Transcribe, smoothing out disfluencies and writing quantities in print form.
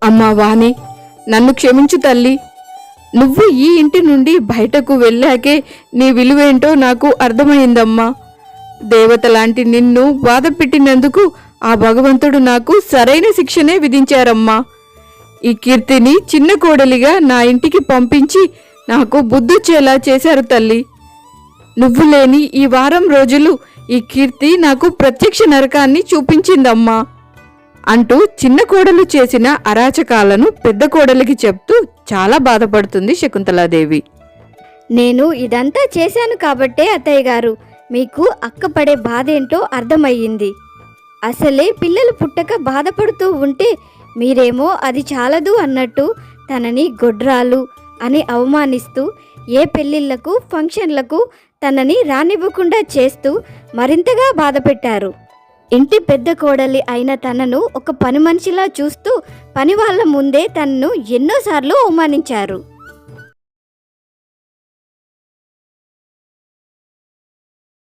అమ్మా వాణి, నన్ను క్షమించు తల్లి. నువ్వు ఈ ఇంటి నుండి బయటకు వెళ్ళాకే నీ విలువేంటో నాకు అర్థమైందమ్మా. దేవతలాంటి నిన్ను బాధ పెట్టినందుకు ఆ భగవంతుడు నాకు సరైన శిక్షనే విధించారమ్మా. ఈ కీర్తిని చిన్న కోడలిగా నా ఇంటికి పంపించి నాకు బుద్ధొచ్చేలా చేశారు తల్లి. నువ్వు లేని ఈ వారం రోజులు ఈ కీర్తి నాకు ప్రత్యక్ష నరకాన్ని చూపించిందమ్మా అంటూ చిన్న కోడలు చేసిన అరాచకాలను పెద్ద కోడలికి చెప్తూ చాలా బాధపడుతుంది శకుంతలాదేవి. నేను ఇదంతా చేశాను కాబట్టే అత్తయ్య గారు మీకు అక్కపడే బాధేంటో అర్థమయ్యింది. అసలే పిల్లలు పుట్టక బాధపడుతూ ఉంటే మీరేమో అది చాలదు అన్నట్టు తనని గొడ్రాలు అని అవమానిస్తూ ఏ పెళ్ళిళ్లకు ఫంక్షన్లకు తనని రానివ్వకుండా చేస్తూ మరింతగా బాధ పెట్టారు. ఇంటి పెద్ద కోడలి అయిన తనను ఒక పని మనిషిలా చూస్తూ పని వాళ్ళ ముందే తనను ఎన్నోసార్లు అవమానించారు.